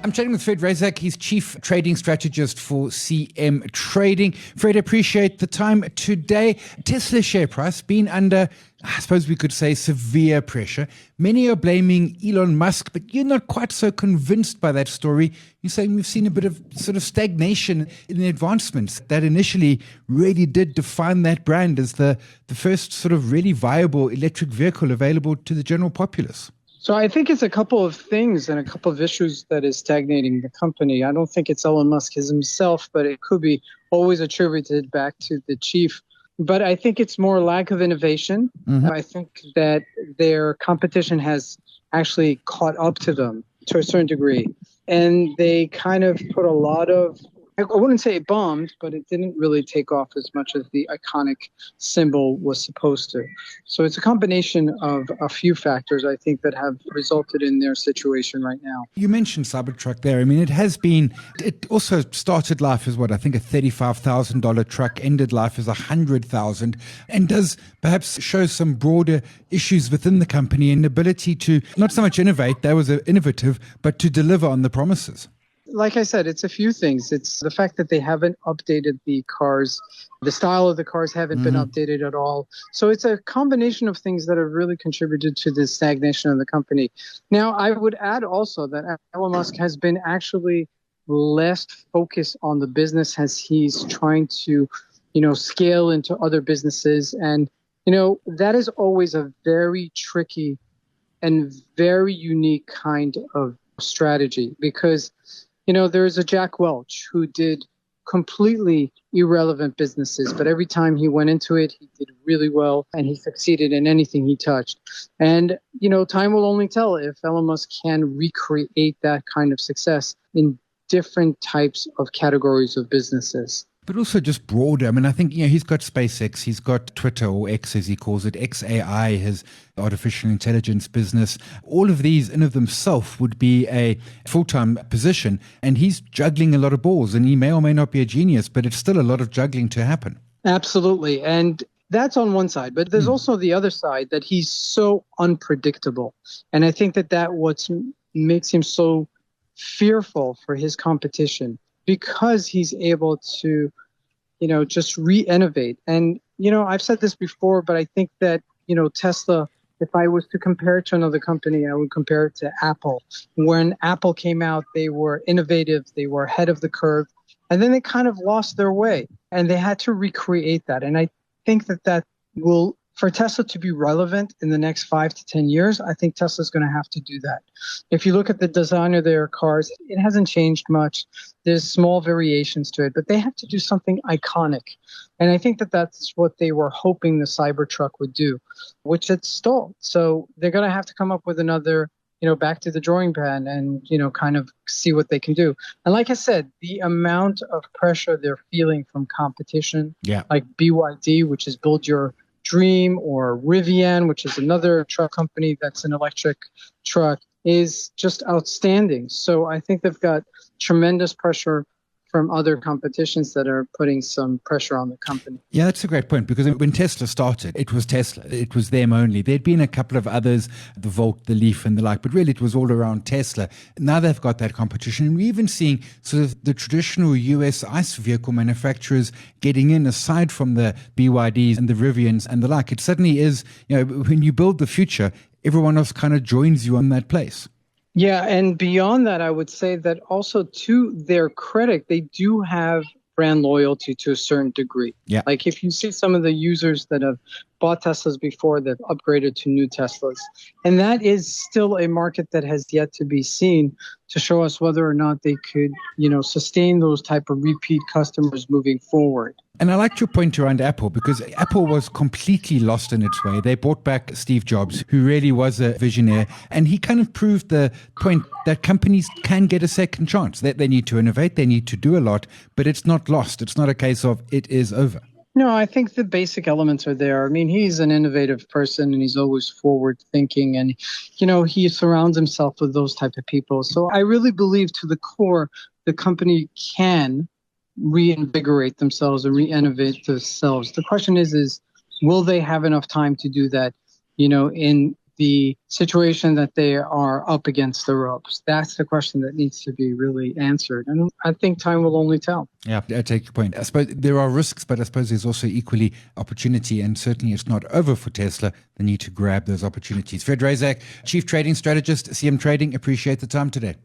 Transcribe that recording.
I'm chatting with Fred Razak. He's Chief Trading Strategist for CMTrading. Fred, appreciate the time today. Tesla share price been under, I suppose we could say, severe pressure. Many are blaming Elon Musk, but you're not quite so convinced by that story. You're saying we've seen a bit of sort of stagnation in the advancements that initially really did define that brand as the first sort of really viable electric vehicle available to the general populace. So I think it's a couple of things and a couple of issues that is stagnating the company. I don't think it's Elon Musk himself, but it could be always attributed back to the chief. But I think it's more lack of innovation. I think that their competition has actually caught up to them to a certain degree. And they kind of put a lot of, I wouldn't say it bombed, but it didn't really take off as much as the iconic symbol was supposed to. So it's a combination of a few factors, I think, that have resulted in their situation right now. You mentioned Cybertruck there. I mean, it also started life as what, I think a $35,000 truck, ended life as $100,000, and does perhaps show some broader issues within the company and ability to not so much innovate, that was innovative, but to deliver on the promises. Like I said, it's a few things. It's the fact that they haven't updated the cars. The style of the cars haven't been updated at all. So it's a combination of things that have really contributed to the stagnation of the company. Now, I would add also that Elon Musk has been actually less focused on the business as he's trying to, scale into other businesses. And, that is always a very tricky and very unique kind of strategy because there's a Jack Welch who did completely irrelevant businesses, but every time he went into it, he did really well and he succeeded in anything he touched. And, time will only tell if Elon Musk can recreate that kind of success in different types of categories of businesses. But also just broader. I mean, I think, he's got SpaceX, he's got Twitter, or X as he calls it, XAI, his artificial intelligence business. All of these in of themselves would be a full-time position, and he's juggling a lot of balls, and he may or may not be a genius, but it's still a lot of juggling to happen. Absolutely. And that's on one side, but there's also the other side that he's so unpredictable. And I think that what makes him so fearful for his competition, because he's able to, just re-innovate. And, I've said this before, but I think that, Tesla, if I was to compare it to another company, I would compare it to Apple. When Apple came out, they were innovative, they were ahead of the curve, and then they kind of lost their way and they had to recreate that. And I think that will, for Tesla to be relevant in the next 5 to 10 years, I think Tesla's going to have to do that. If you look at the design of their cars, it hasn't changed much. There's small variations to it, but they have to do something iconic. And I think that's what they were hoping the Cybertruck would do, which it stalled. So they're going to have to come up with another, back to the drawing pad and, kind of see what they can do. And like I said, the amount of pressure they're feeling from competition, like BYD, which is Build Your Dream, or Rivian, which is another truck company that's an electric truck, is just outstanding. So I think they've got tremendous pressure from other competitions that are putting some pressure on the company. Yeah, that's a great point, because when Tesla started, it was Tesla. It was them only. There'd been a couple of others, the Volt, the Leaf and the like, but really it was all around Tesla. Now they've got that competition. And we're even seeing sort of the traditional US ICE vehicle manufacturers getting in, aside from the BYDs and the Rivians and the like. It suddenly is, when you build the future, everyone else kind of joins you on that place. Yeah, and beyond that, I would say that also to their credit, they do have brand loyalty to a certain degree. Yeah. Like if you see some of the users that have bought Teslas before, that upgraded to new Teslas. And that is still a market that has yet to be seen to show us whether or not they could, sustain those type of repeat customers moving forward. And I liked your point around Apple, because Apple was completely lost in its way. They brought back Steve Jobs, who really was a visionary, and he kind of proved the point that companies can get a second chance. That they need to innovate, they need to do a lot, but it's not lost. It's not a case of it is over. No, I think the basic elements are there. I mean, he's an innovative person and he's always forward thinking, and, he surrounds himself with those type of people. So I really believe to the core, the company can reinvigorate themselves and re-innovate themselves. The question is will they have enough time to do that, in the situation that they are up against the ropes? That's the question that needs to be really answered. And I think time will only tell. Yeah, I take your point. I suppose there are risks, but I suppose there's also equally opportunity, and certainly it's not over for Tesla. They need to grab those opportunities. Fred Razak, Chief Trading Strategist, CM Trading, appreciate the time today.